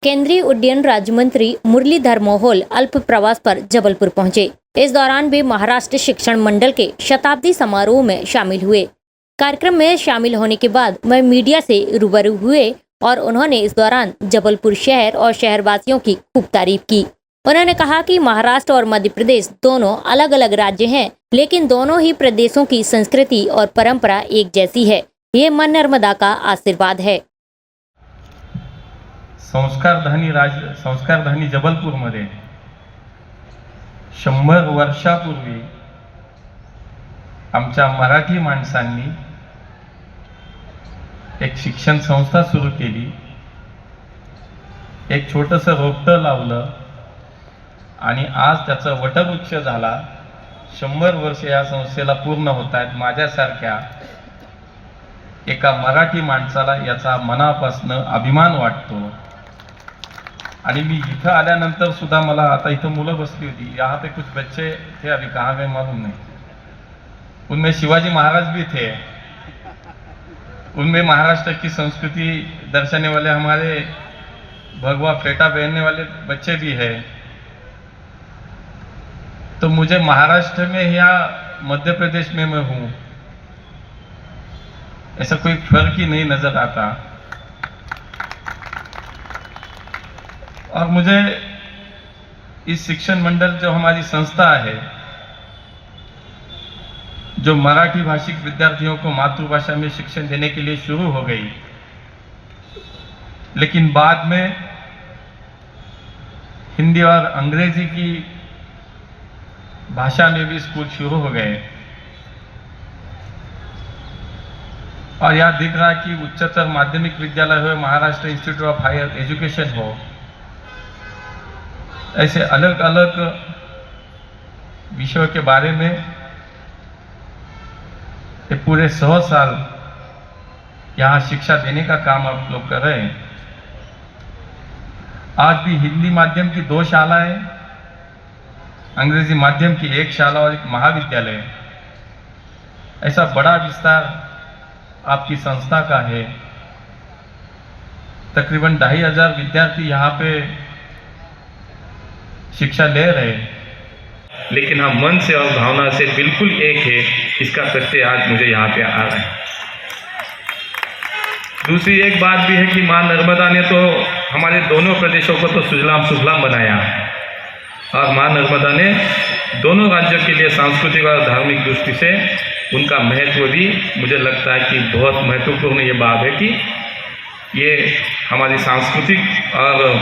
केंद्रीय उड्डयन राज्य मंत्री मुरलीधर मोहोल अल्प प्रवास पर जबलपुर पहुंचे। इस दौरान वे महाराष्ट्र शिक्षण मंडल के शताब्दी समारोह में शामिल हुए। कार्यक्रम में शामिल होने के बाद वह मीडिया से रूबरू हुए और उन्होंने इस दौरान जबलपुर शहर और शहरवासियों की खूब तारीफ की। उन्होंने कहा कि महाराष्ट्र और मध्य प्रदेश दोनों अलग अलग राज्य हैं, लेकिन दोनों ही प्रदेशों की संस्कृति और परंपरा एक जैसी है। ये मां नर्मदा का आशीर्वाद है। संस्कारधानी जबलपूरमध्ये 100 वर्षापूर्वी आमच्या मराठी माणसांनी एक शिक्षण संस्था सुरू केली, एक छोटंसं रोपटं लावलं आणि आज त्याचा वटवृक्ष झाला। 100 वर्ष या संस्थेला पूर्ण होत आहेत। माझ्यासारख्या एका मराठी माणसाला याचा मनापासून अभिमान वाटतो। आणि मी इथं आल्यानंतर सुद्धा मला आता इथं मुलं बसली होती, यहाँ पे कुछ बच्चे थे, अभी कहाँ गए मालूम नहीं। उनमें शिवाजी महाराज भी थे, उनमें महाराष्ट्र की संस्कृति दर्शाने वाले हमारे भगवा फेटा पहनने वाले बच्चे भी हैं। तो मुझे महाराष्ट्र में या मध्य प्रदेश में मैं हूँ, ऐसा कोई फर्क ही नहीं नजर आता। और मुझे इस शिक्षण मंडल जो हमारी संस्था है, जो मराठी भाषिक विद्यार्थियों को मातृभाषा में शिक्षण देने के लिए शुरू हो गई, लेकिन बाद में हिंदी और अंग्रेजी की भाषा में भी स्कूल शुरू हो गए। और यहाँ दिख रहा है कि उच्चतर माध्यमिक विद्यालय हो, Maharashtra institute of higher education हो, ऐसे अलग अलग विषयों के बारे में ये पूरे 100 साल यहाँ शिक्षा देने का काम आप लोग कर रहे हैं। आज भी हिंदी माध्यम की 2 शालाएं, अंग्रेजी माध्यम की 1 शाला और एक महाविद्यालय, ऐसा बड़ा विस्तार आपकी संस्था का है। तकरीबन 2500 विद्यार्थी यहाँ पे शिक्षा ले रहे हैं, लेकिन हम मन से और भावना से बिल्कुल एक है, इसका तथ्य आज मुझे यहाँ पे आ रहा है। दूसरी एक बात भी है कि मां नर्मदा ने तो हमारे दोनों प्रदेशों को तो सुजलाम सुफलाम बनाया, और मां नर्मदा ने दोनों राज्यों के लिए सांस्कृतिक और धार्मिक दृष्टि से उनका महत्व भी, मुझे लगता है कि बहुत महत्वपूर्ण ये बात है कि ये हमारी सांस्कृतिक और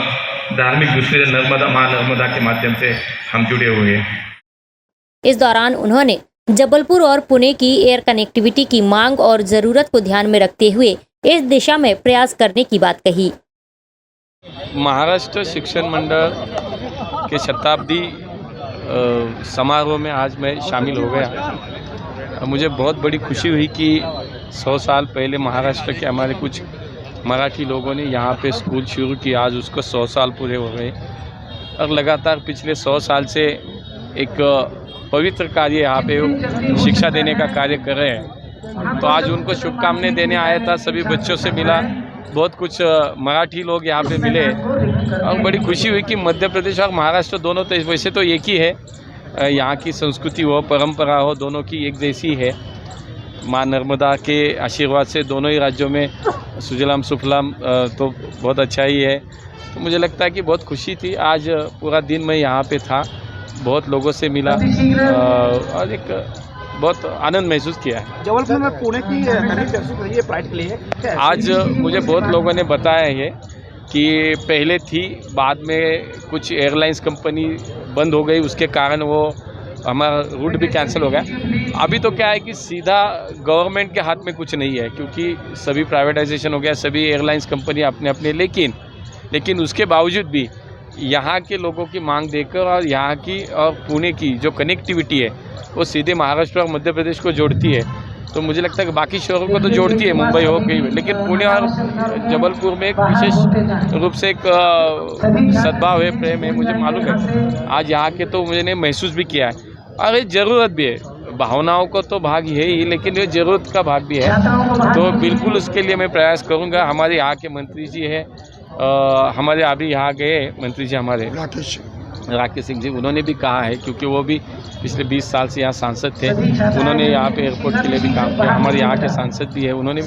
धार्मिक दृष्टि से मां नर्मदा के माध्यम से हम जुड़े हुए हैं। इस दौरान उन्होंने जबलपुर और पुणे की एयर कनेक्टिविटी की मांग और जरूरत को ध्यान में रखते हुए इस दिशा में प्रयास करने की बात कही। महाराष्ट्र शिक्षण मंडल के शताब्दी समारोह में आज मैं शामिल हो गया। मुझे बहुत बड़ी खुशी हुई कि 100 साल पहले महाराष्ट्र के हमारे कुछ मराठी लोगों ने यहाँ पे स्कूल शुरू किया, आज उसको 100 साल पूरे हो गए और लगातार पिछले 100 साल से एक पवित्र कार्य यहाँ पे शिक्षा देने का कार्य कर रहे हैं। तो आज उनको शुभकामनाएं देने आया था, सभी बच्चों से मिला, बहुत कुछ मराठी लोग यहाँ पे मिले और बड़ी खुशी हुई कि मध्य प्रदेश और महाराष्ट्र दोनों तो वैसे तो एक ही है, यहाँ की संस्कृति हो, परंपरा हो, दोनों की एक जैसी है। मां नर्मदा के आशीर्वाद से दोनों ही राज्यों में सुजलाम सुफलाम तो बहुत अच्छा ही है। तो मुझे लगता है कि बहुत खुशी थी। आज पूरा दिन मैं यहाँ पे था, बहुत लोगों से मिला और एक बहुत आनंद महसूस किया है। जबलपुर में पुणे की ये प्राइड के लिए आज मुझे बहुत लोगों ने बताया है कि पहले थी, बाद में कुछ एयरलाइंस कंपनी बंद हो गई, उसके कारण वो हमारा रूट भी कैंसिल हो गया। अभी तो क्या है कि सीधा गवर्नमेंट के हाथ में कुछ नहीं है, क्योंकि सभी प्राइवेटाइजेशन हो गया, सभी एयरलाइंस कंपनी अपने अपने, लेकिन उसके बावजूद भी यहाँ के लोगों की मांग देखकर और यहाँ की और पुणे की जो कनेक्टिविटी है वो सीधे महाराष्ट्र और मध्य प्रदेश को जोड़ती है। तो मुझे लगता है कि बाकी शहरों को तो जोड़ती है, मुंबई हो गई, लेकिन पुणे और जबलपुर में एक विशेष रूप से एक सद्भाव है, प्रेम है, मुझे मालूम है। आज यहाँ के तो मैंने महसूस भी किया है और ये ज़रूरत भी है। भावनाओं को तो भाग है ही, लेकिन ये ज़रूरत का भाग भी है। तो बिल्कुल उसके लिए मैं प्रयास करूँगा। हमारे यहाँ के मंत्री जी है हमारे अभी यहाँ गए मंत्री जी हमारे राकेश सिंह जी, उन्होंने भी कहा है, क्योंकि वो भी पिछले 20 साल से यहाँ सांसद थे, उन्होंने यहाँ पे एयरपोर्ट के लिए भी काम किया, हमारे यहाँ के सांसद भी है उन्होंने,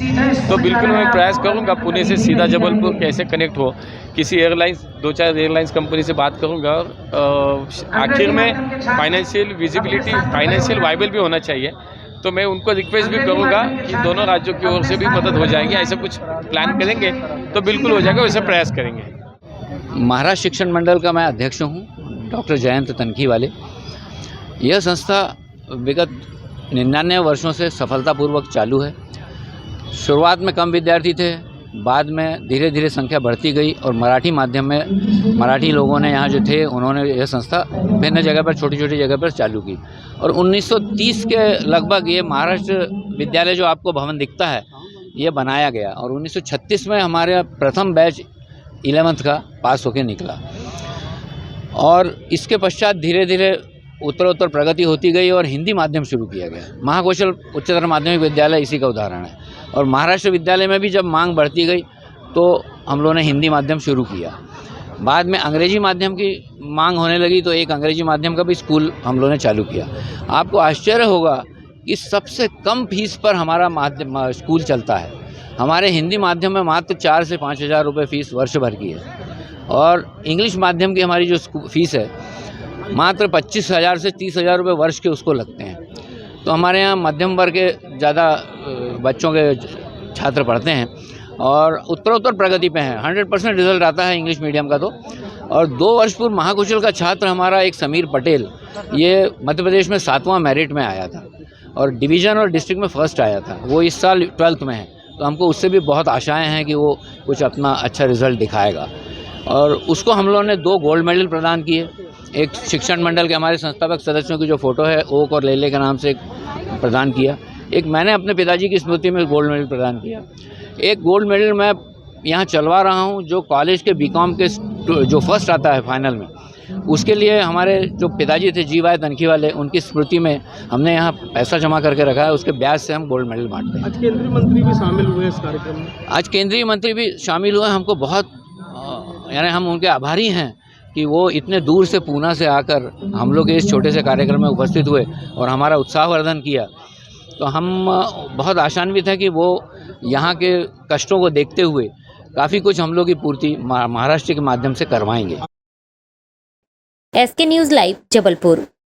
तो बिल्कुल मैं प्रयास करूँगा पुणे से सीधा जबलपुर कैसे कनेक्ट हो, किसी एयरलाइंस 2-4 एयरलाइंस कंपनी से बात करूँगा, और आखिर में फाइनेंशियल विजिबिलिटी, फाइनेंशियल वाइबल भी होना चाहिए, तो मैं उनको रिक्वेस्ट भी करूँगा कि दोनों राज्यों की ओर से भी मदद हो जाएगी, ऐसा कुछ प्लान करेंगे तो बिल्कुल हो जाएगा, वैसे प्रयास करेंगे। महाराष्ट्र शिक्षण मंडल का मैं अध्यक्ष हूँ, डॉक्टर जयंत तनखी वाले। यह संस्था विगत 99 वर्षों से सफलतापूर्वक चालू है। शुरुआत में कम विद्यार्थी थे, बाद में धीरे धीरे संख्या बढ़ती गई और मराठी माध्यम में मराठी लोगों ने यहाँ जो थे उन्होंने यह संस्था भिन्न जगह पर, छोटी छोटी जगह पर चालू की, और 1930 के लगभग ये महाराष्ट्र विद्यालय जो आपको भवन दिखता है ये बनाया गया, और 1936 में हमारे प्रथम बैच 11th का पास होकर निकला, और इसके पश्चात धीरे धीरे उत्तरोत्तर प्रगति होती गई और हिंदी माध्यम शुरू किया गया। महाकौशल उच्चतर माध्यमिक विद्यालय इसी का उदाहरण है, और महाराष्ट्र विद्यालय में भी जब मांग बढ़ती गई तो हम लोगों ने हिंदी माध्यम शुरू किया। बाद में अंग्रेजी माध्यम की मांग होने लगी तो एक अंग्रेजी माध्यम का भी स्कूल हम लोगों ने चालू किया। आपको आश्चर्य होगा कि सबसे कम फीस पर हमारा स्कूल चलता है। हमारे हिंदी माध्यम में मात्र 4 से 5 हज़ार रुपये फ़ीस वर्ष भर की है, और इंग्लिश माध्यम की हमारी जो फ़ीस है मात्र 25,000 से 30,000 रुपये वर्ष के उसको लगते हैं। तो हमारे यहाँ मध्यम वर्ग के ज़्यादा बच्चों के छात्र पढ़ते हैं और उत्तरोत्तर प्रगति पे हैं। 100% रिजल्ट आता है इंग्लिश मीडियम का। तो और 2 वर्ष पूर्व महाकौशल का छात्र हमारा एक समीर पटेल, ये मध्य प्रदेश में 7वां मेरिट में आया था और डिवीज़न और डिस्ट्रिक्ट में फर्स्ट आया था। वो इस साल 12th में है, तो हमको उससे भी बहुत आशाएं हैं कि वो कुछ अपना अच्छा रिजल्ट दिखाएगा। और उसको हम लोगों ने 2 गोल्ड मेडल प्रदान किए। एक शिक्षण मंडल के हमारे संस्थापक सदस्यों की जो फ़ोटो है ओक और लेले के नाम से प्रदान किया। एक मैंने अपने पिताजी की स्मृति में गोल्ड मेडल प्रदान किया। एक गोल्ड मेडल मैं यहाँ चलवा रहा हूँ जो कॉलेज के बीकॉम के जो फर्स्ट आता है फाइनल में, उसके लिए हमारे जो पिताजी थे GY तनखी वाले, उनकी स्मृति में हमने यहाँ पैसा जमा करके रखा है, उसके ब्याज से हम गोल्ड मेडल बांटते हैं। आज केंद्रीय मंत्री भी शामिल हुए इस कार्यक्रम में। आज केंद्रीय मंत्री भी शामिल हुए। हमको बहुत यानी हम उनके आभारी हैं कि वो इतने दूर से पूना से आकर हम लोग इस छोटे से कार्यक्रम में उपस्थित हुए और हमारा उत्साहवर्धन किया। तो हम बहुत आशान्वित हैं कि वो यहाँ के कष्टों को देखते हुए काफ़ी कुछ हम लोग की पूर्ति महाराष्ट्र के माध्यम से करवाएंगे। SK news live Jabalpur.